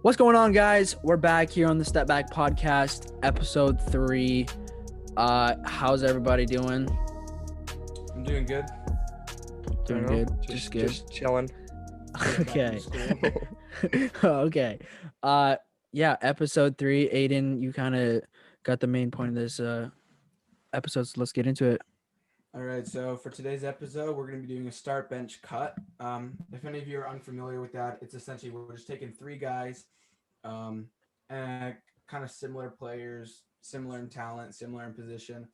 What's going on, guys? We're back here on the Stepback podcast, episode 3. How's everybody doing? I'm doing good. Doing good. Just good. Just chilling. Okay. Okay. Yeah, episode 3. Aiden, you kind of got the main point of this episode, so let's get into it. All right, so for today's episode, we're going to be doing a start bench cut. If any of you are unfamiliar with that, it's essentially we're just taking 3 guys, and kind of similar players, similar in talent, similar in position,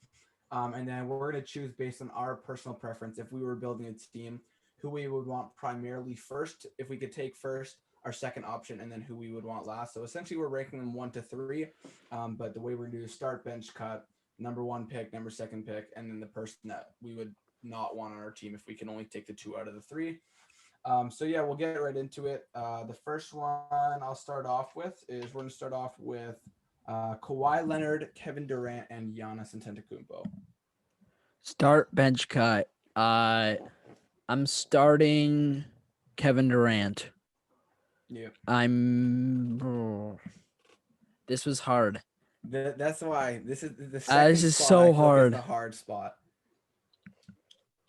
and then we're going to choose based on our personal preference. If we were building a team, who we would want primarily first, if we could take first, our second option, and then who we would want last. So essentially, we're ranking them 1 to 3, but the way we're going to do a start bench cut. Number 1 pick, number 2 pick, and then the person that we would not want on our team if we can only take the 2 out of the 3. So yeah, we'll get right into it. The first one I'll start off with is we're going to start off with Kawhi Leonard, Kevin Durant, and Giannis Antetokounmpo. Start bench cut. I'm starting Kevin Durant. Yeah. This was hard. That's why this is the This second is spot, so I feel hard. is the hard spot.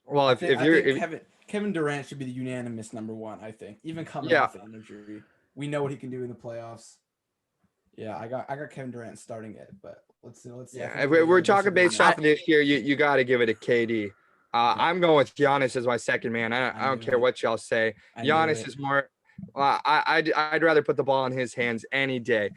Well, I think Kevin Durant should be the unanimous number 1. I think even coming off the injury, we know what he can do in the playoffs. Yeah, I got Kevin Durant starting it, but let's see. yeah, if we're talking based off of this year, you got to give it a KD. I'm going with Giannis as my second man. I don't care what y'all say. Giannis is more. I'd rather put the ball in his hands any day,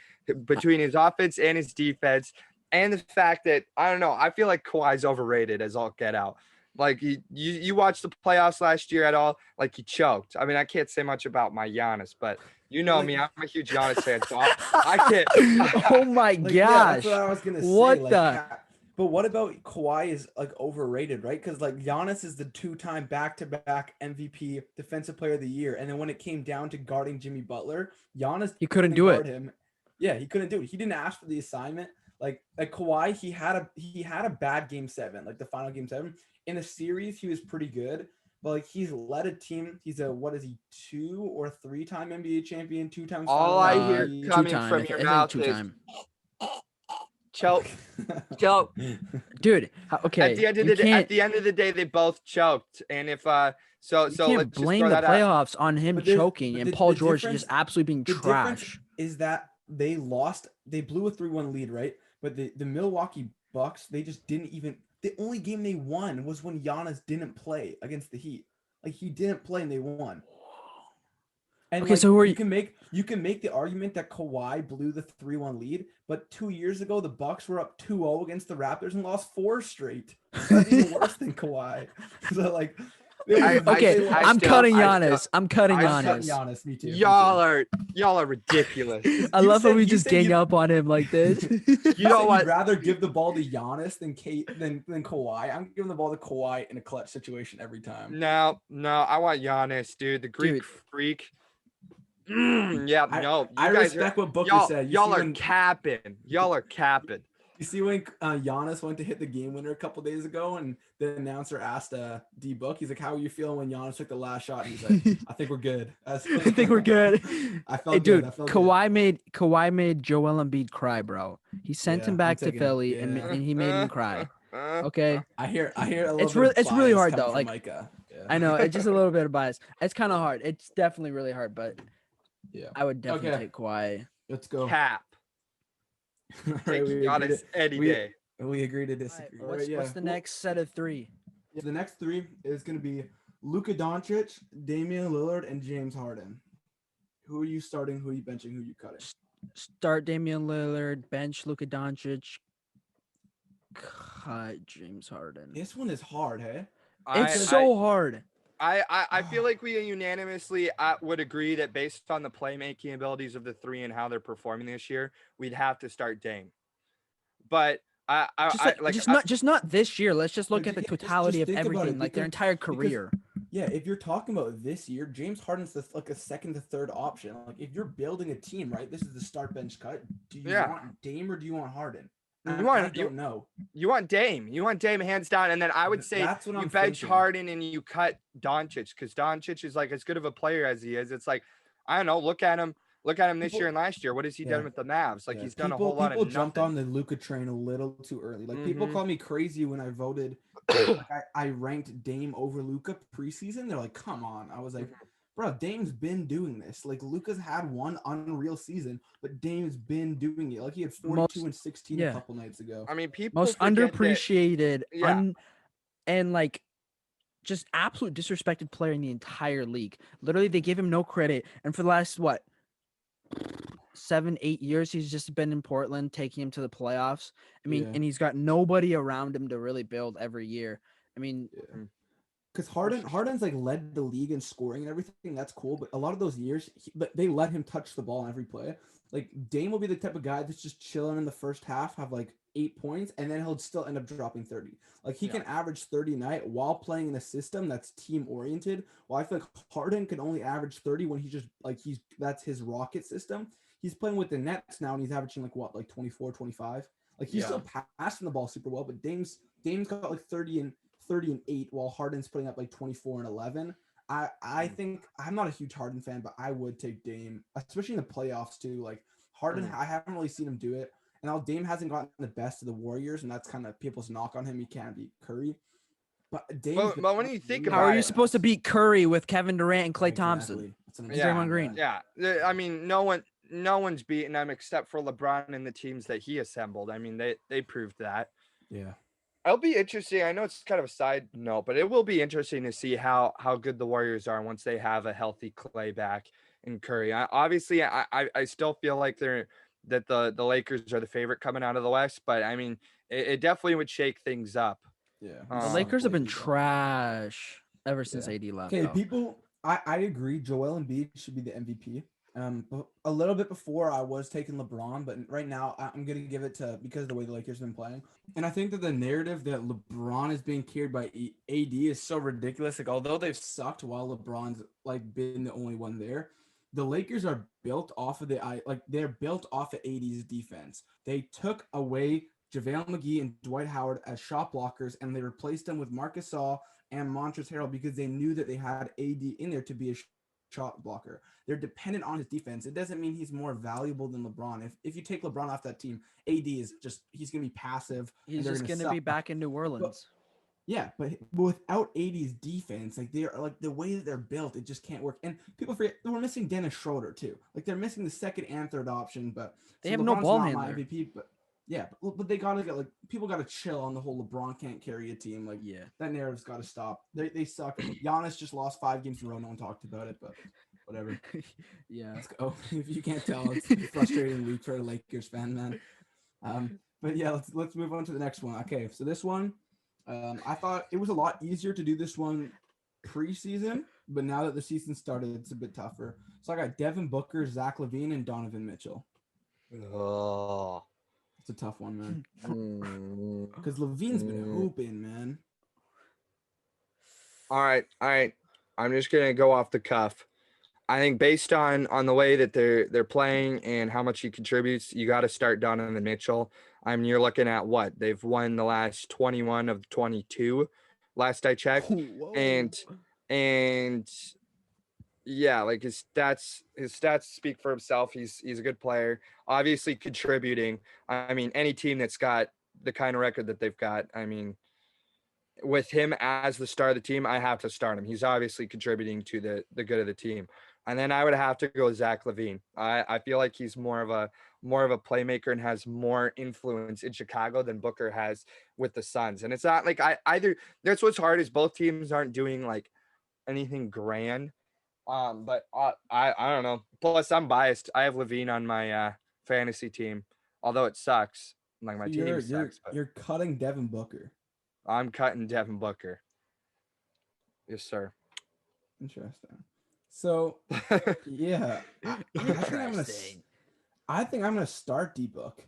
between his offense and his defense, and the fact that I don't know. I feel like Kawhi's overrated as all get out. Like you watched the playoffs last year at all? Like he choked. I mean, I can't say much about my Giannis, but you know me, I'm a huge Giannis fan, so I can't. Oh my gosh! Yeah, that's what I was gonna say. What the? But what about Kawhi is like overrated, right? Because like Giannis is the 2-time back-to-back MVP, Defensive Player of the Year, and then when it came down to guarding Jimmy Butler, Giannis he couldn't do it. Him. Yeah, he couldn't do it. He didn't ask for the assignment. Like Kawhi, he had a bad game 7, like the final game 7. In the series, he was pretty good, but like he's led a team. He's a 2 or 3-time NBA champion, 2 times. All I hear coming from your mouth is choke. Dude, okay. At the end of the day, they both choked, and if so let's blame the playoffs on him choking and Paul George just absolutely being trash. Is that they lost? They blew a 3-1 lead, right? But the Milwaukee Bucks, they just didn't even. The only game they won was when Giannis didn't play against the Heat. Like he didn't play and they won. And okay, so you can make the argument that Kawhi blew the 3-1 lead, but 2 years ago the Bucks were up 2-0 against the Raptors and lost 4 straight. That's even worse than Kawhi. So like, I'm cutting Giannis. I'm cutting Giannis. Me too. Y'all are ridiculous. I love how we just gang up on him like this. You know what? I'd rather give the ball to Giannis than Kawhi. I'm giving the ball to Kawhi in a clutch situation every time. No, I want Giannis, dude. The Greek freak. I respect what Booker said. Y'all are capping. You see when Giannis went to hit the game winner a couple days ago, and the announcer asked D-Book, he's like, "How are you feeling when Giannis took the last shot?" And he's like, "I think we're good." I think we're good. I felt good. Kawhi made Joel Embiid cry, bro. He sent him back to Philly, and he made him cry. Okay. I hear. It's really hard though. Like Micah. Yeah. I know it's just a little bit of bias. It's kind of hard. It's definitely really hard, but yeah, I would definitely take Kawhi. Let's go. Cap. Take Giannis any day. We agree to disagree. Right, what's the next set of 3? Yeah, the next 3 is going to be Luka Doncic, Damian Lillard, and James Harden. Who are you starting? Who are you benching? Who are you cutting? Start Damian Lillard, bench Luka Doncic, cut James Harden. This one is hard, hey? It's so hard. I feel like we unanimously would agree that based on the playmaking abilities of the 3 and how they're performing this year, we'd have to start Dame. But just not this year. Let's just look at the totality of everything, like their entire career. Yeah, if you're talking about this year, James Harden's like a 2nd to 3rd option. Like if you're building a team, right? This is the start bench cut. Do you want Dame or do you want Harden? I don't know. You want Dame. You want Dame hands down. And then I would say you bench Harden and you cut Doncic because Doncic is like as good of a player as he is. It's like, I don't know. Look at him. Look at him this year and last year. What has he done with the Mavs? Like he's done a whole lot of People jumped on nothing. the Luka train a little too early. Like people called me crazy when I voted. Like I ranked Dame over Luka preseason. They're like, come on. I was like, bro, Dame's been doing this. Like Luka's had one unreal season, but Dame's been doing it. Like he had 42 and 16 a couple nights ago. I mean, people most underappreciated and like just absolute disrespected player in the entire league. Literally, they give him no credit. And for the last 7-8 years, he's just been in Portland, taking him to the playoffs. I mean, and he's got nobody around him to really build every year. I mean, because Harden's like led the league in scoring and everything. That's cool, but a lot of those years, but they let him touch the ball in every play. Like Dame will be the type of guy that's just chilling in the first half, have like 8 points, and then he'll still end up dropping 30. Like he can average 30 a night while playing in a system that's team oriented. While I feel like Harden can only average 30 when he just like that's his rocket system. He's playing with the Nets now, and he's averaging like 24, 25. Like he's still passing the ball super well, but Dame's got like 30 and 8, while Harden's putting up like 24 and 11. I think I'm not a huge Harden fan, but I would take Dame, especially in the playoffs too. Like Harden, I haven't really seen him do it. And now Dame hasn't gotten the best of the Warriors, and that's kind of people's knock on him. He can't beat Curry. But Dame. But when you think about how are you supposed to beat Curry with Kevin Durant and Klay Thompson? Draymond Green. Yeah, I mean, no one's beaten them except for LeBron and the teams that he assembled. I mean, they proved that. Yeah. It'll be interesting. I know it's kind of a side note, but it will be interesting to see how good the Warriors are once they have a healthy Klay back and Curry. I still feel like the Lakers are the favorite coming out of the West, but I mean, it definitely would shake things up. Yeah. The Lakers have been trash ever since AD left. Okay, people, I agree. Joel Embiid should be the MVP. A little bit before I was taking LeBron, but right now I'm going to give it to, because of the way the Lakers have been playing. And I think that the narrative that LeBron is being carried by AD is so ridiculous. Like, although they've sucked while LeBron's like been the only one there, the Lakers are built off of they're built off of AD's defense. They took away JaVale McGee and Dwight Howard as shot blockers, and they replaced them with Marcus Gasol and Montrezl Harrell because they knew that they had AD in there to be a shot blocker. They're dependent on his defense. It doesn't mean he's more valuable than LeBron. If you take LeBron off that team, AD is just, he's going to be passive. He's just going to be back in New Orleans. But without AD's defense, like they're like the way that they're built, it just can't work. And people forget we're missing Dennis Schroeder too. Like they're missing the second and third option, but they have no ball handler. MVP, but they gotta get like people gotta chill on the whole LeBron can't carry a team. Like that narrative's got to stop. They suck. Giannis just lost 5 games in a row. No one talked about it, but whatever. Let's go. If you can't tell, it's a frustrating week for a Lakers fan, man. But yeah, let's move on to the next one. Okay, so this one. I thought it was a lot easier to do this one preseason, but now that the season started, it's a bit tougher. So I got Devin Booker, Zach LaVine, and Donovan Mitchell. Oh, it's a tough one, man. Because LaVine's been hooping, man. All right. I'm just gonna go off the cuff. I think based on the way that they're playing and how much he contributes, you got to start Donovan Mitchell. I mean, you're looking at what they've won the last 21 of 22, last I checked, and yeah, like his stats speak for himself. He's a good player, obviously contributing. I mean, any team that's got the kind of record that they've got, I mean, with him as the star of the team, I have to start him. He's obviously contributing to the good of the team. And then I would have to go Zach LaVine. I feel like he's more of a playmaker and has more influence in Chicago than Booker has with the Suns. And it's not like that's what's hard is both teams aren't doing like anything grand. But I don't know. Plus I'm biased. I have LaVine on my fantasy team, although it sucks. Like my team sucks. But you're cutting Devin Booker. I'm cutting Devin Booker. Yes, sir. Interesting. So, yeah, I think I'm gonna start D-Book.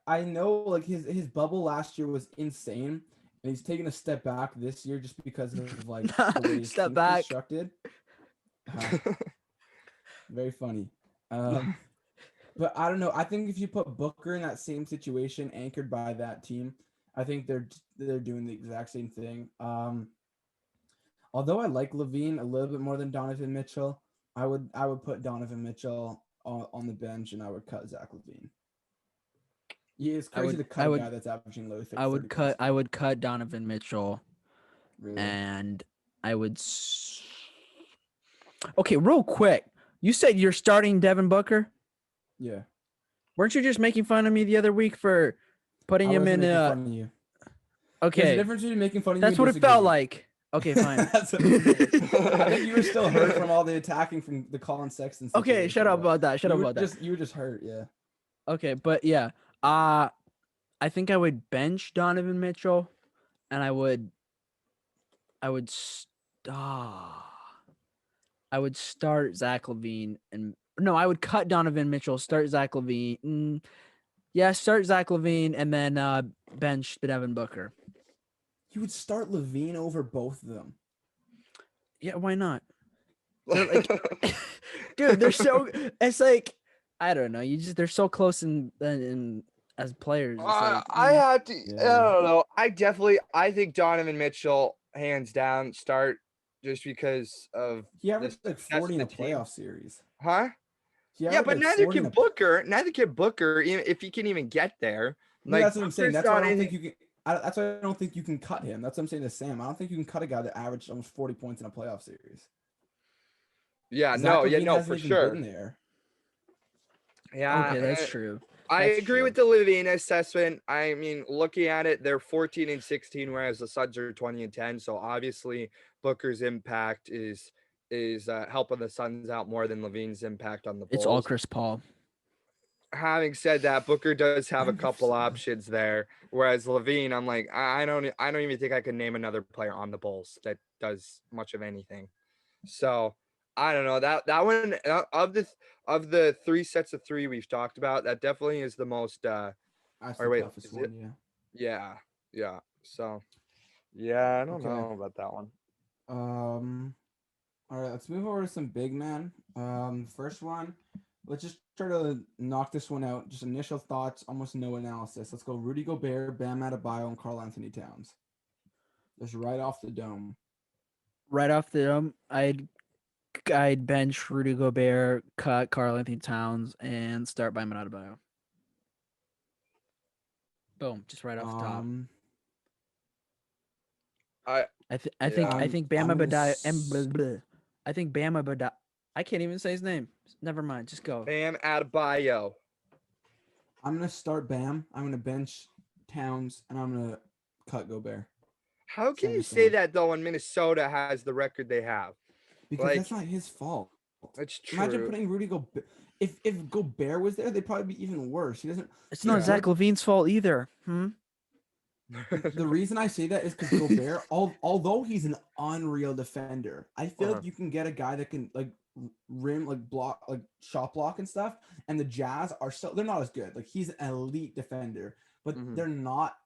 I know like his bubble last year was insane, and he's taking a step back this year just because of like the way his team's constructed. Very funny. But I don't know. I think if you put Booker in that same situation, anchored by that team, I think they're doing the exact same thing. Although I like LaVine a little bit more than Donovan Mitchell, I would put Donovan Mitchell on the bench, and I would cut Zach LaVine. Yeah, it's crazy to cut a guy that's averaging low 30 points. I would cut Donovan Mitchell, Really? and I would. Okay, real quick. You said you're starting Devin Booker. Yeah. Weren't you just making fun of me the other week for putting him in? Making fun of you. Okay. There's a difference between making fun of you. That's what it felt like. Okay, fine. I think you were still hurt from all the attacking from the Colin Sexton situation. Okay, shut up about that. You were just hurt, yeah. Okay, but yeah. I think I would bench Donovan Mitchell, and I would start Zach LaVine, and no, I would cut Donovan Mitchell, start Zach LaVine. Start Zach LaVine, and then bench Devin Booker. You would start LaVine over both of them. Yeah, why not? Like, dude, they're so. It's like I don't know. They're so close in as players. I have to. Yeah. I don't know. I think Donovan Mitchell hands down start just because of he averaged like 40 in a playoff series. Huh? Yeah, but neither can Booker. Neither can Booker, even if he can even get there. Like, that's what I'm saying. That's why I don't think you can. That's why I don't think you can cut him. That's what I'm saying to Sam. I don't think you can cut a guy that averaged almost 40 points in a playoff series. Yeah, for sure. Yeah, okay, that's true. I agree with the LaVine assessment. I mean, looking at it, they're 14 and 16, whereas the Suns are 20 and 10. So obviously, Booker's impact is helping the Suns out more than LaVine's impact on the Bulls. It's all Chris Paul. Having said that, Booker does have a couple options there, whereas LaVine, I'm like, I don't even think I can name another player on the Bulls that does much of anything. So I don't know that one of the three sets of three we've talked about. That definitely is the most. Toughest one, yeah. So yeah, I don't know about that one. All right, let's move over to some big men. First one. Let's just try to knock this one out. Just initial thoughts, almost no analysis. Let's go Rudy Gobert, Bam Adebayo, and Karl-Anthony Towns. Just right off the dome. Right off the dome, I'd bench Rudy Gobert, cut Karl-Anthony Towns, and start Bam Adebayo. Boom, just right off the top. I think Bam Adebayo. I think Bam Adebayo. I can't even say his name. Never mind. Just go. Bam Adebayo. I'm going to start Bam. I'm going to bench Towns, and I'm going to cut Gobert. How can you say that, though, when Minnesota has the record they have? Because that's not his fault. That's true. Imagine putting Rudy Gobert. If Gobert was there, they'd probably be even worse. He doesn't. It's not Zach LaVine's fault either. The reason I say that is because Gobert, although he's an unreal defender, I feel like you can get a guy that can rim, block, shot block and stuff. And the Jazz they're not as good. Like, he's an elite defender, but they're not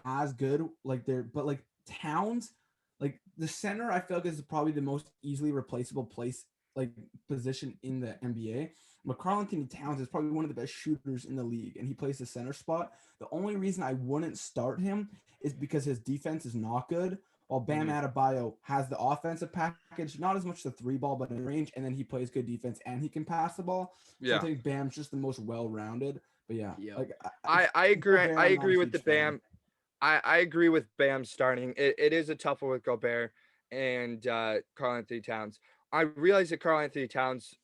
as good. But Towns, the center, I feel like is probably the most easily replaceable position in the NBA. Karl-Anthony Towns is probably one of the best shooters in the league, and he plays the center spot. The only reason I wouldn't start him is because his defense is not good, while Bam Adebayo has the offensive package, not as much the three ball, but in range, and then he plays good defense and he can pass the ball. So I think Bam's just the most well-rounded. But I agree. I agree with the Bam. I agree with Bam starting. It is a tough one with Gobert and Karl-Anthony Towns. I realize that Karl-Anthony Towns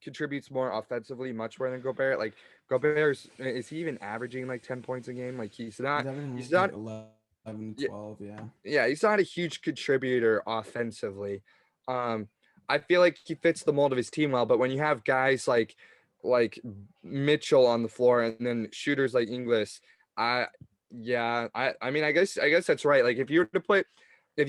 contributes more offensively, much more than Gobert. Gobert is he even averaging 10 points a game? He's not 11, 12, yeah, he's not a huge contributor offensively. I feel like he fits the mold of his team well, but when you have guys like Mitchell on the floor and then shooters like Inglis, I mean, I guess that's right. If you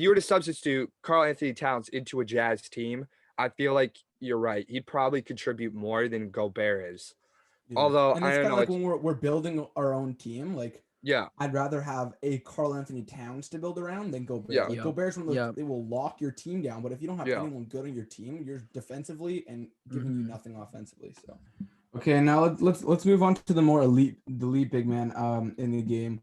were to substitute Karl-Anthony Towns into a Jazz team, I feel like you're right. He'd probably contribute more than Gobert is. Yeah. Although and it's kind of when we're building our own team, I'd rather have a Karl-Anthony Towns to build around than Gobert. Yeah. Gobert's one of those, they will lock your team down, but if you don't have anyone good on your team, you're defensively and giving you nothing offensively. So okay, now let's move on to the more elite big man in the game.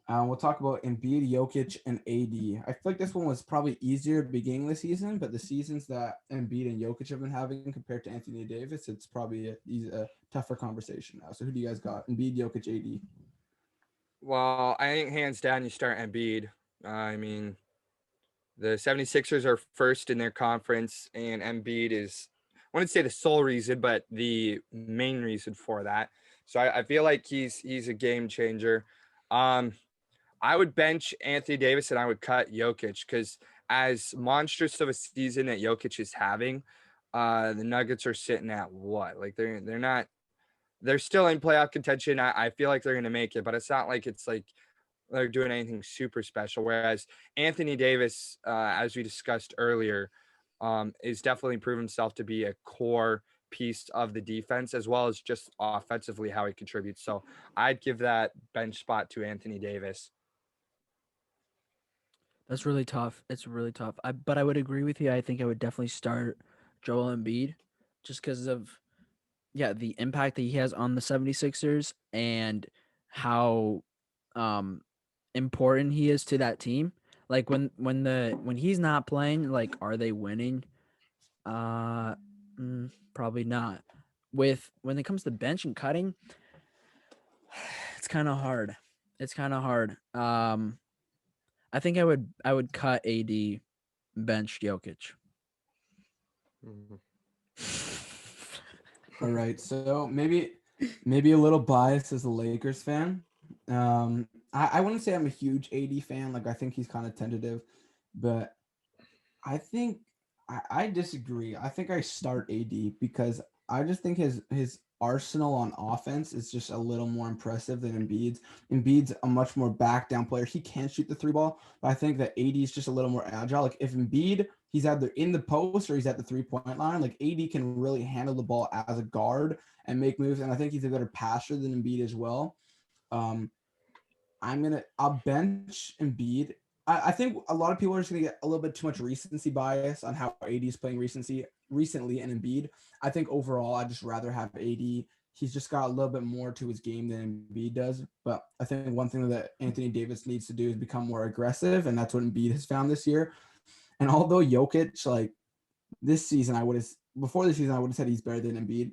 We'll talk about Embiid, Jokic, and AD. I feel like this one was probably easier at the beginning of the season, but the seasons that Embiid and Jokic have been having compared to Anthony Davis, it's probably a tougher conversation now. So who do you guys got? Embiid, Jokic, AD. Well, I think hands down you start Embiid. I mean, the 76ers are first in their conference, and Embiid is, I wouldn't say the sole reason, but the main reason for that. So I feel like he's a game changer. I would bench Anthony Davis and I would cut Jokic because as monstrous of a season that Jokic is having, the Nuggets are sitting at what? Like they're still in playoff contention. I feel like they're going to make it, but it's not like it's like they're doing anything super special. Whereas Anthony Davis, as we discussed earlier, is definitely proven himself to be a core piece of the defense as well as just offensively how he contributes. So I'd give that bench spot to Anthony Davis. That's really tough. It's really tough. But I would agree with you. I think I would definitely start Joel Embiid just because of the impact that he has on the 76ers and how important he is to that team. Like when he's not playing, like are they winning? Probably not. When it comes to bench and cutting, it's kind of hard. I think I would cut AD, bench Jokic. Mm-hmm. All right, so maybe a little biased as a Lakers fan. I wouldn't say I'm a huge AD fan. Like I think he's kind of tentative, but I think I disagree. I think I start AD because I just think his arsenal on offense is just a little more impressive than Embiid's. Embiid's a much more back down player. He can shoot the three ball, but I think that AD is just a little more agile. Like if Embiid, he's either in the post or he's at the 3-point line. Like AD can really handle the ball as a guard and make moves, and I think he's a better passer than Embiid as well. Um, I'll bench Embiid. I think a lot of people are just gonna get a little bit too much recency bias on how AD is playing recently and Embiid. I think overall I'd just rather have AD. He's just got a little bit more to his game than Embiid does. But I think one thing that Anthony Davis needs to do is become more aggressive, and that's what Embiid has found this year. And although Jokic, like this season, before this season I would have said he's better than Embiid.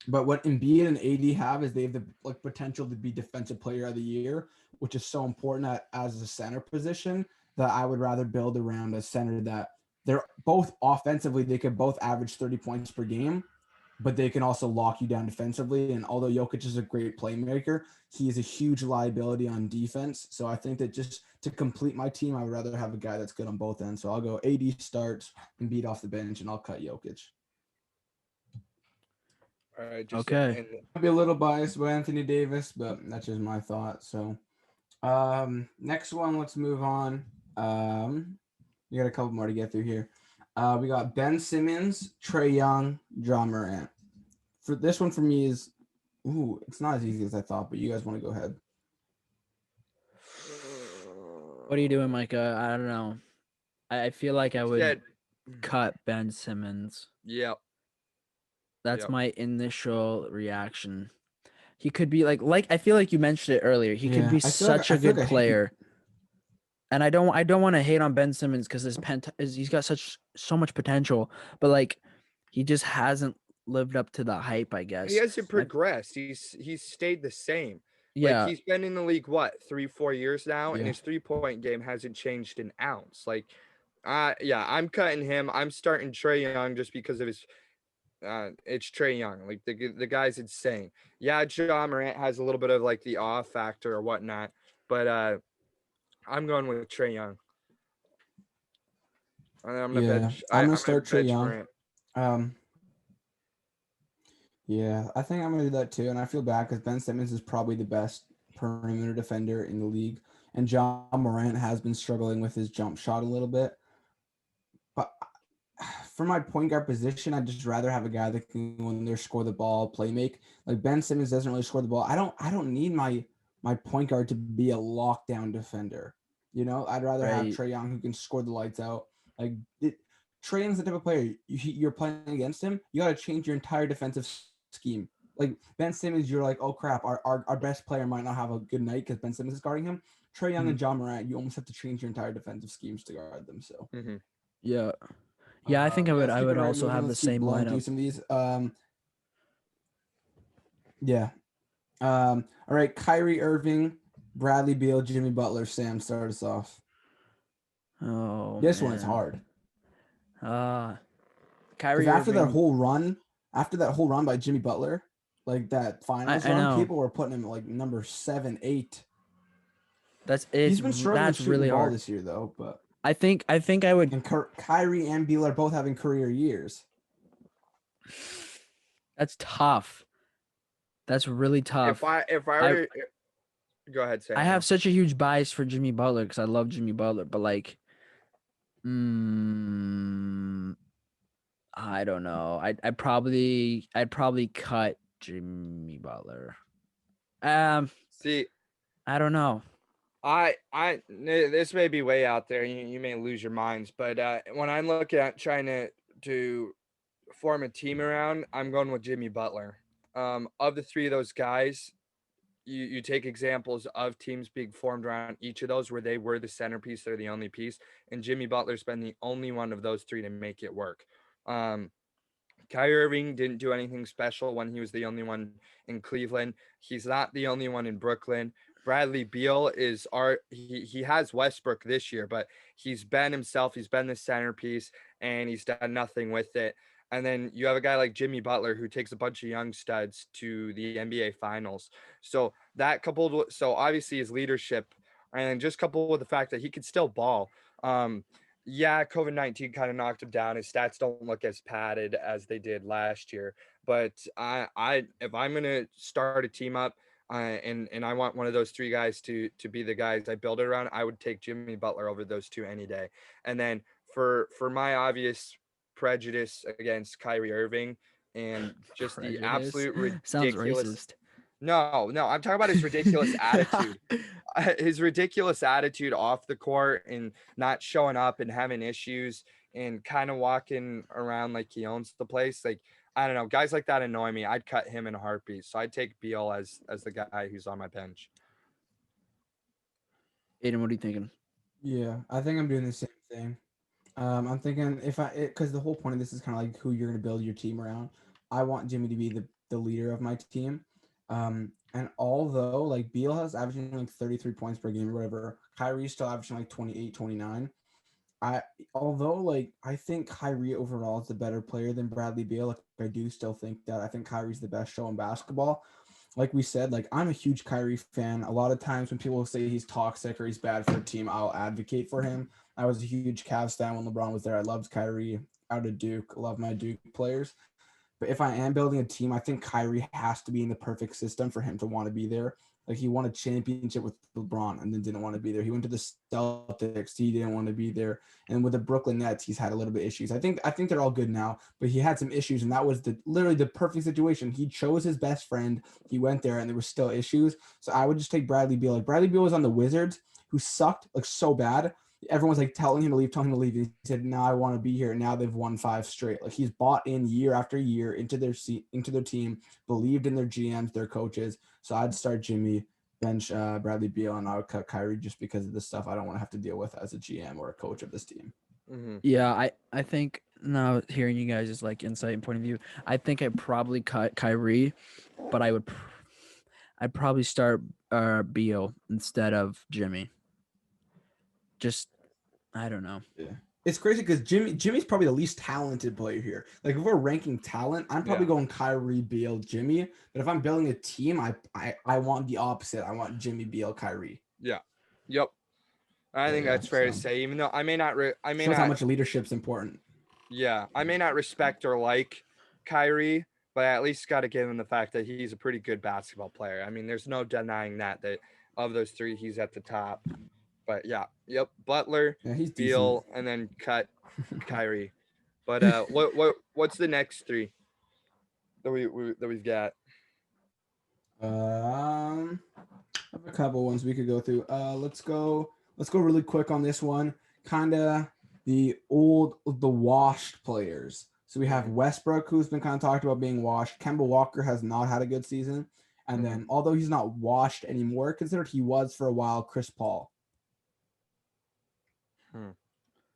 But what Embiid and AD have is they have the potential to be defensive player of the year, which is so important as a center position that I would rather build around a center that they're both offensively, they could both average 30 points per game, but they can also lock you down defensively. And although Jokic is a great playmaker, he is a huge liability on defense. So I think that just to complete my team, I would rather have a guy that's good on both ends. So I'll go AD starts and beat off the bench, and I'll cut Jokic. All right, okay. I'll be a little biased by Anthony Davis, but that's just my thought. So, next one, let's move on. We got a couple more to get through here. We got Ben Simmons, Trae Young, Ja Morant. For this one, for me is, it's not as easy as I thought. But you guys want to go ahead? What are you doing, Micah? I don't know. I feel like I would cut Ben Simmons. Yep. That's my initial reaction. He could be like I feel like you mentioned it earlier. He could be such a good player. And I don't want to hate on Ben Simmons because he's got so much potential, but like he just hasn't lived up to the hype, I guess. He hasn't progressed. He's stayed the same. Yeah. Like he's been in the league 3-4 years now, and his 3-point game hasn't changed an ounce. Like, I'm cutting him. I'm starting Trae Young just because of his. It's Trae Young. Like the guy's insane. Ja Morant has a little bit of like the awe factor or whatnot, but I'm going with Trae Young. I'm gonna start Trae Young. Yeah, I think I'm gonna do that too, and I feel bad because Ben Simmons is probably the best perimeter defender in the league, and Ja Morant has been struggling with his jump shot a little bit. But for my point guard position, I'd just rather have a guy that can go in there, score the ball, play make. Like Ben Simmons doesn't really score the ball. I don't need my point guard to be a lockdown defender. You know, I'd rather have Trae Young who can score the lights out. Like Trae Young's the type of player you're playing against him. You got to change your entire defensive scheme. Like Ben Simmons, you're like, oh crap, our best player might not have a good night because Ben Simmons is guarding him. Trae Young and John Morant, you almost have to change your entire defensive schemes to guard them. So yeah, I think I would also have the same lineup. Do some of these. Yeah. All right, Kyrie Irving, Bradley Beal, Jimmy Butler, Sam, start us off. Oh, this one is hard. Kyrie after Irving, that whole run by Jimmy Butler, like that finals run, people were putting him like number 7, 8. He's been struggling to shoot the ball this year, though. But I think I would. And Kyrie and Beal are both having career years. That's tough. That's really tough. If I were to go ahead, Sam. I have such a huge bias for Jimmy Butler because I love Jimmy Butler, but like, I don't know. I'd probably cut Jimmy Butler. See, I don't know. This may be way out there. You may lose your minds, but when I'm looking at trying to form a team around, I'm going with Jimmy Butler. Of the three of those guys, you take examples of teams being formed around each of those where they were the centerpiece, they're the only piece, and Jimmy Butler's been the only one of those three to make it work. Kyrie Irving didn't do anything special when he was the only one in Cleveland. He's not the only one in Brooklyn. Bradley Beal he has Westbrook this year, but he's been himself. He's been the centerpiece, and he's done nothing with it. And then you have a guy like Jimmy Butler who takes a bunch of young studs to the NBA Finals. So that coupled with, obviously his leadership, and just coupled with the fact that he could still ball. Yeah, COVID-19 kind of knocked him down. His stats don't look as padded as they did last year. But if I'm gonna start a team up, and I want one of those three guys to be the guys I build it around, I would take Jimmy Butler over those two any day. And then for my obvious prejudice against Kyrie Irving and just the absolute ridiculous. Sounds racist. No, I'm talking about his ridiculous attitude. His ridiculous attitude off the court and not showing up and having issues and kind of walking around like he owns the place. Like, I don't know, guys like that annoy me. I'd cut him in a heartbeat. So I'd take Beal as the guy who's on my bench. Aiden, what are you thinking? Yeah, I think I'm doing the same thing. I'm thinking because the whole point of this is kind of like who you're going to build your team around. I want Jimmy to be the leader of my team. And although like Beal has averaging like 33 points per game or whatever, Kyrie's still averaging like 28, 29. I think Kyrie overall is the better player than Bradley Beal. Like, I do still think that. I think Kyrie's the best show in basketball. Like we said, like I'm a huge Kyrie fan. A lot of times when people say he's toxic or he's bad for a team, I'll advocate for him. I was a huge Cavs fan when LeBron was there. I loved Kyrie out of Duke. I love my Duke players. But if I am building a team, I think Kyrie has to be in the perfect system for him to want to be there. Like he won a championship with LeBron and then didn't want to be there. He went to the Celtics. He didn't want to be there. And with the Brooklyn Nets, he's had a little bit of issues. I think they're all good now, but he had some issues, and that was literally the perfect situation. He chose his best friend. He went there, and there were still issues. So I would just take Bradley Beal. Like Bradley Beal was on the Wizards, who sucked like so bad. Everyone's like telling him to leave. And he said, "No, I want to be here." And now they've won 5 straight. Like he's bought in year after year into their team, believed in their GMs, their coaches. So I'd start Jimmy, bench Bradley Beal, and I would cut Kyrie just because of the stuff I don't want to have to deal with as a GM or a coach of this team. Mm-hmm. Yeah, I think now hearing you guys' like insight and point of view, I think I'd probably cut Kyrie, but I'd probably start Beal instead of Jimmy. Just, I don't know. Yeah. It's crazy because Jimmy's probably the least talented player here. Like if we're ranking talent, I'm probably going Kyrie, Beal, Jimmy. But if I'm building a team, I want the opposite. I want Jimmy, Beal, Kyrie. Yeah. Yep. I think that's fair to say. Even though I may not how much leadership's important. Yeah, I may not respect or like Kyrie, but I at least got to give him the fact that he's a pretty good basketball player. I mean, there's no denying that of those three, he's at the top. But yeah, yep, Butler, he's Beal, and then cut Kyrie. But what's the next three that we've got? I have a couple ones we could go through. Let's go really quick on this one. Kind of the washed players. So we have Westbrook, who's been kind of talked about being washed. Kemba Walker has not had a good season. And then, although he's not washed anymore, considered he was for a while, Chris Paul.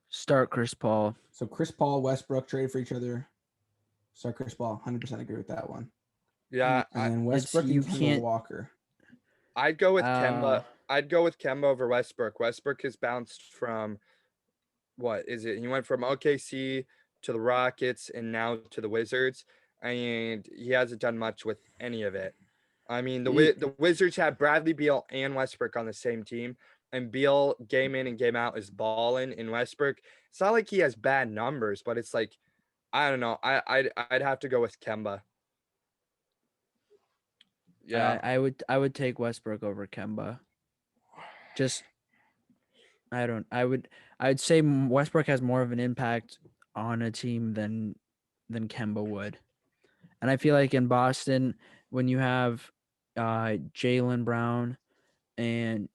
Start Chris Paul. So Chris Paul, Westbrook traded for each other. Start Chris Paul. 100% agree with that one. Yeah. And then Westbrook and Kemba Walker. I'd go with Kemba. I'd go with Kemba over Westbrook. Westbrook has bounced from what is it? He went from OKC to the Rockets and now to the Wizards, and he hasn't done much with any of it. I mean, the Wizards had Bradley Beal and Westbrook on the same team, and Beal game in and game out is balling. In Westbrook, it's not like he has bad numbers, but it's like, I don't know. I'd have to go with Kemba. Yeah, I would take Westbrook over Kemba. Just I would say Westbrook has more of an impact on a team than Kemba would. And I feel like in Boston, when you have Jaylen Brown and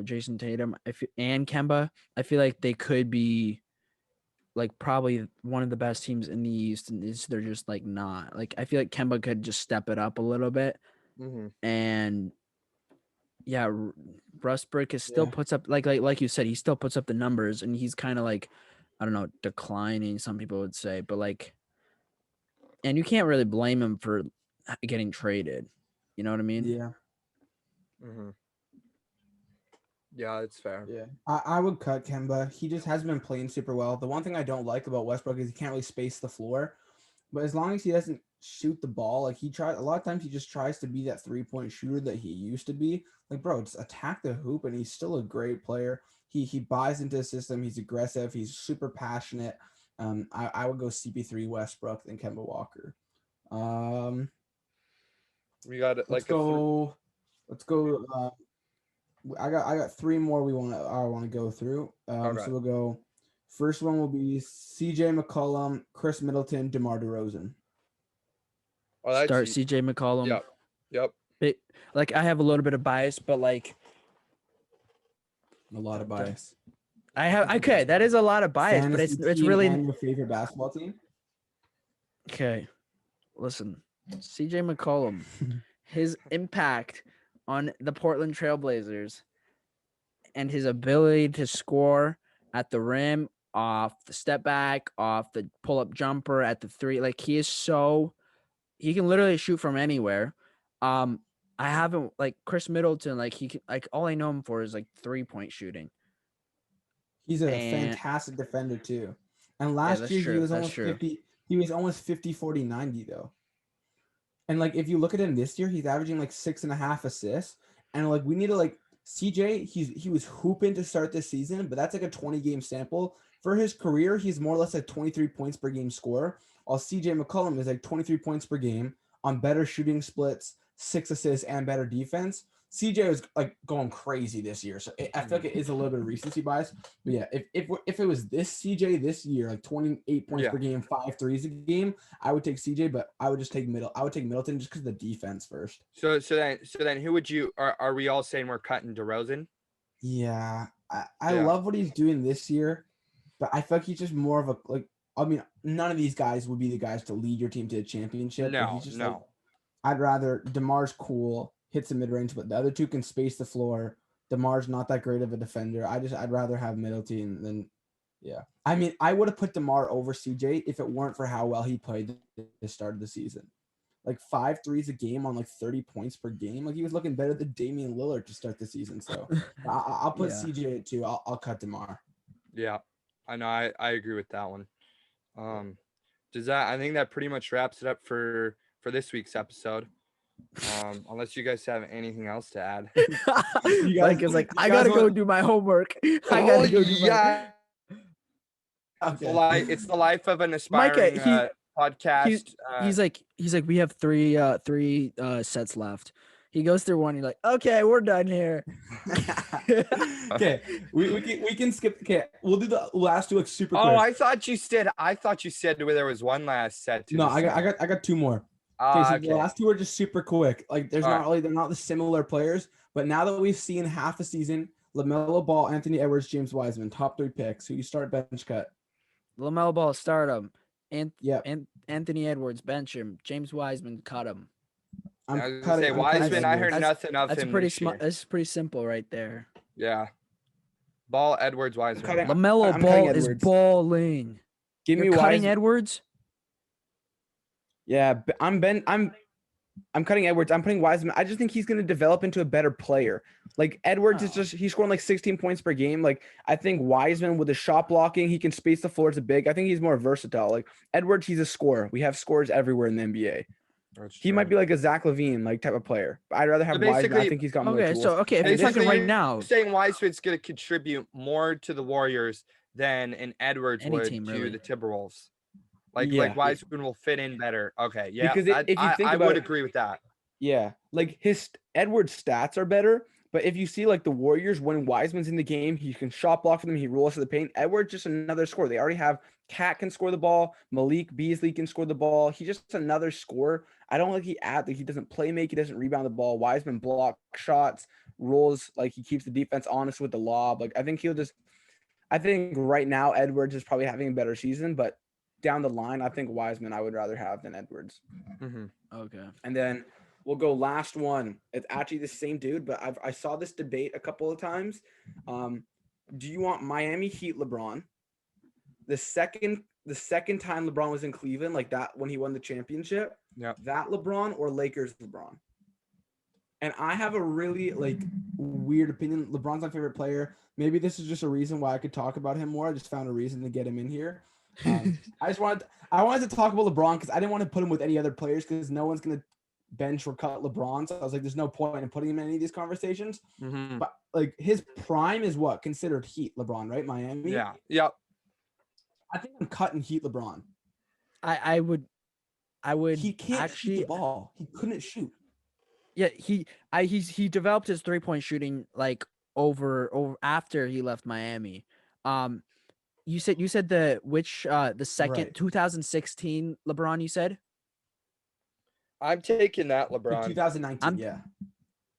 Jason Tatum and Kemba, I feel like they could be like probably one of the best teams in the East, and they're just like not. Like I feel like Kemba could just step it up a little bit, and yeah, Westbrook is still puts up like you said, he still puts up the numbers, and he's kind of like, I don't know, declining. Some people would say, but like, and you can't really blame him for getting traded. You know what I mean? Yeah. Yeah, it's fair. Yeah, I would cut Kemba. He just hasn't been playing super well. The one thing I don't like about Westbrook is he can't really space the floor. But as long as he doesn't shoot the ball, like a lot of times he just tries to be that 3-point shooter that he used to be. Like, bro, just attack the hoop, and he's still a great player. He buys into the system. He's aggressive. He's super passionate. I would go CP3 Westbrook than Kemba Walker. We got it. Let's go. I got three more I want to go through. So we'll go. First one will be CJ McCollum, Chris Middleton, DeMar DeRozan. Start CJ McCollum. Yep. Like I have a little bit of bias, but like a lot of bias. That is a lot of bias, but it's really your favorite basketball team. Okay, listen, CJ McCollum, his impact on the Portland Trailblazers and his ability to score at the rim, off the step back, off the pull-up jumper, at the three. Like he can literally shoot from anywhere. I haven't like Chris Middleton, like he can, like all I know him for is like 3-point shooting. He's a fantastic defender too. And last year he was almost 50. He was almost 50, 40, 90 though. And like if you look at him this year, he's averaging like 6.5 assists. And like we need to like CJ, he was hooping to start this season, but that's like a 20-game sample. For his career, he's more or less like 23 points per game scorer, while CJ McCollum is like 23 points per game on better shooting splits, 6 assists, and better defense. CJ was like going crazy this year, so I feel like it is a little bit of recency bias. But yeah, if it was this CJ this year, like 28 points per game, 5 threes a game, I would take CJ, but I would just take Middleton just because of the defense first. So then who would you are we all saying we're cutting DeRozan? Yeah, I love what he's doing this year, but I feel like he's just more of a like. I mean, none of these guys would be the guys to lead your team to a championship. No. Like, I'd rather DeMar's cool. Hits the mid-range, but the other two can space the floor. DeMar's not that great of a defender. I'd rather have Middleton than, I mean, I would have put DeMar over CJ if it weren't for how well he played the start of the season. Like 5 threes a game on like 30 points per game. Like he was looking better than Damian Lillard to start the season. So I'll put CJ at 2. I'll cut DeMar. Yeah, I know. I agree with that one. I think that pretty much wraps it up for this week's episode. Unless you guys have anything else to add. I gotta go do my homework. Okay. It's the life of an aspiring podcast. He's like we have three sets left. He goes through one. He's like, okay, we're done here. Okay, we can skip. Okay, we'll do the last two like super quick. Oh, I thought you said there was one last set. No, I got 2 more. Okay, the last 2 are just super quick. Like they're not the similar players, but now that we've seen half a season, LaMelo Ball, Anthony Edwards, James Wiseman, top 3 picks. Who you start, bench, cut? LaMelo Ball, start him. Anthony Edwards, bench him. James Wiseman, cut him. I was gonna say Wiseman. I heard nothing of him this year. That's pretty simple right there. Yeah. Ball, Edwards, Wiseman. LaMelo Ball is balling. Give me cutting Edwards. Yeah, I'm cutting Edwards. I'm putting Wiseman. I just think he's going to develop into a better player. Like Edwards he's scoring like 16 points per game. Like I think Wiseman with the shot blocking, he can space the floor as a big. I think he's more versatile. Like Edwards, he's a scorer. We have scorers everywhere in the NBA. He might be like a Zach LaVine like type of player. But I'd rather have Wiseman. I think he's got more tools. If you're talking right now, saying Wiseman's going to contribute more to the Warriors than an Edwards would to the Timberwolves. Like Wiseman will fit in better. Okay, yeah. Because if you think I would agree with that. Yeah, like his Edwards stats are better, but if you see like the Warriors when Wiseman's in the game, he can shot block for them. He rolls to the paint. Edwards just another scorer. They already have Cat can score the ball. Malik Beasley can score the ball. He's just another scorer. I don't like he doesn't play make. He doesn't rebound the ball. Wiseman block shots, rolls like he keeps the defense honest with the lob. Like I think right now Edwards is probably having a better season, but down the line, I think Wiseman I would rather have than Edwards. Mm-hmm. Okay. And then we'll go last one. It's actually the same dude, but I saw this debate a couple of times. Do you want Miami Heat LeBron? The second time LeBron was in Cleveland, like that when he won the championship, that LeBron or Lakers LeBron? And I have a really weird opinion. LeBron's my favorite player. Maybe this is just a reason why I could talk about him more. I just found a reason to get him in here. I wanted to talk about LeBron because I didn't want to put him with any other players because no one's gonna bench or cut LeBron. So I was like, there's no point in putting him in any of these conversations. Mm-hmm. But like his prime is what considered Heat LeBron, right? Miami. Yeah. Yep. I think I'm cutting Heat LeBron. I would. He can't shoot the ball. He couldn't shoot. Yeah, he developed his 3-point shooting like over after he left Miami. You said the second right. 2016 LeBron, you said? I'm taking that LeBron. 2019,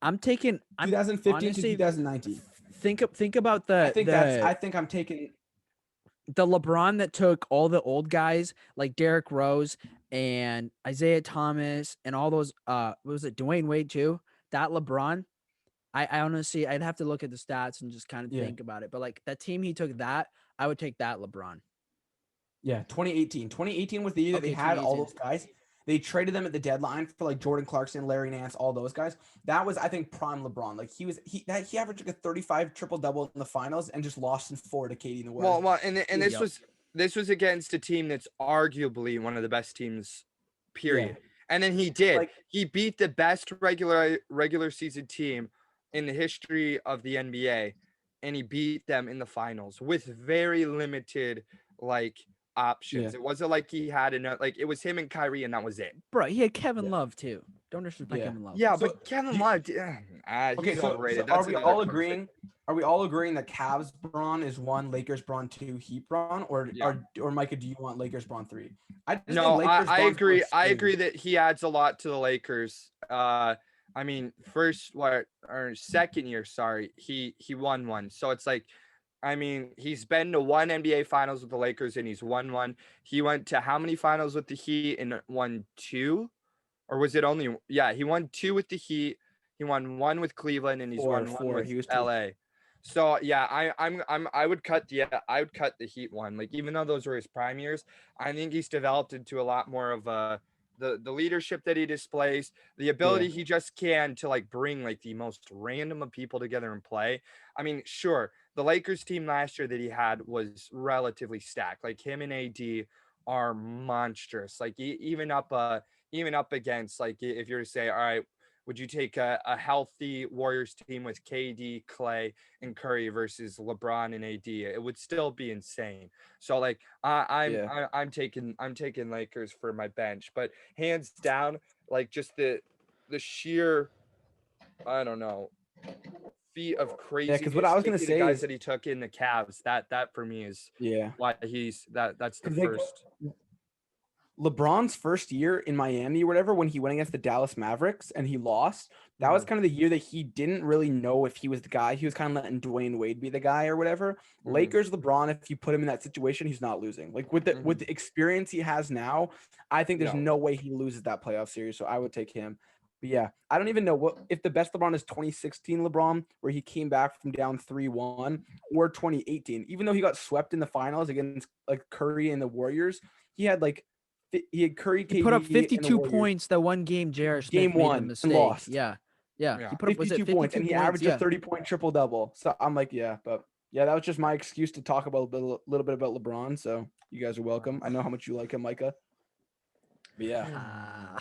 I'm taking 2015 honestly, to 2019. Think about the I think I'm taking the LeBron that took all the old guys like Derrick Rose and Isaiah Thomas and all those what was it, Dwayne Wade too? That LeBron, I honestly I'd have to look at the stats and just kind of think about it. But like that team he took that, I would take that LeBron. Yeah, 2018. 2018 was the year that they had all those guys. They traded them at the deadline for like Jordan Clarkson, Larry Nance, all those guys. That was, I think, prime LeBron. Like he averaged like a 35 triple-double in the finals and just lost in 4 to KD in the Warriors. Well, and this was against a team that's arguably one of the best teams, period. Yeah. And then he beat the best regular season team in the history of the NBA, and he beat them in the finals with very limited options. It wasn't like he had enough. Like it was him and Kyrie, and that was it. Bro, he had Kevin Love too. Don't disrespect Kevin Love. Yeah, but Kevin Love, he's overrated. Are we all agreeing? Are we all agreeing that Cavs Bron is 1, Lakers Bron 2, Heat Bron, or Micah, do you want Lakers Bron 3? I agree. I agree that he adds a lot to the Lakers. I mean, second year, he won one. So it's like, I mean, he's been to 1 NBA Finals with the Lakers, and he's won 1. He went to how many finals with the Heat and won 2? Or was it only? Yeah, he won 2 with the Heat. He won 1 with Cleveland, and he's won 1 with LA. So yeah, I would cut the Heat one. Like even though those were his prime years, I think he's developed into a lot more of the leadership that he displays, the ability he just can to bring the most random of people together and play. I mean, sure, the Lakers team last year that he had was relatively stacked. Like him and AD are monstrous. Like even up against if you're to say, all right, would you take a healthy Warriors team with KD, Clay, and Curry versus LeBron and AD? It would still be insane. So I'm taking Lakers for my bench, but hands down, just the sheer, I don't know, feat of crazy. Yeah, because what I was gonna say guys is that he took in the Cavs. That for me is why he's that's the first. LeBron's first year in Miami or whatever, when he went against the Dallas Mavericks and he lost, that was kind of the year that he didn't really know if he was the guy. He was kind of letting Dwayne Wade be the guy or whatever. Lakers LeBron, if you put him in that situation, he's not losing. Like with the experience he has now, I think there's no way he loses that playoff series. So I would take him. But yeah, I don't even know what if the best LeBron is 2016 LeBron, where he came back from down 3-1, or 2018. Even though he got swept in the finals against like Curry and the Warriors, he had Curry, KD, He put up and the 52 Warriors. points that one game J.R. Smith Game made the one mistake. and lost. Yeah. He put up 52 points, and he averaged a 30-point triple-double. So I'm like, yeah, but yeah, that was just my excuse to talk about a little bit about LeBron. So you guys are welcome. I know how much you like him, Micah. But yeah.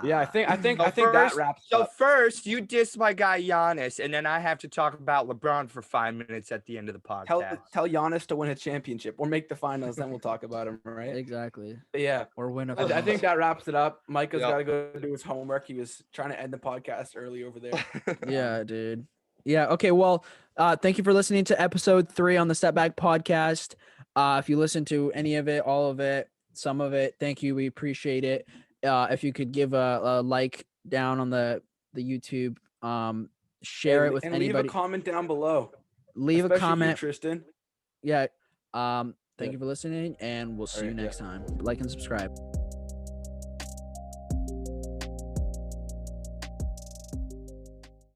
Yeah, I think that wraps up. So first, you diss my guy Giannis, and then I have to talk about LeBron for 5 minutes at the end of the podcast. Tell Giannis to win a championship or make the finals, then we'll talk about him, right? Exactly. But yeah. Or win a I think that wraps it up. Micah's got to go do his homework. He was trying to end the podcast early over there. Yeah, dude. Yeah, okay, well, thank you for listening to episode 3 on the Stepback podcast. If you listen to any of it, all of it, some of it, thank you. We appreciate it. If you could give a like down on the YouTube, share it with anybody. Leave a comment down below. Leave a comment. You, Tristan. Yeah. Thank you for listening, and we'll see you next time. Like and subscribe.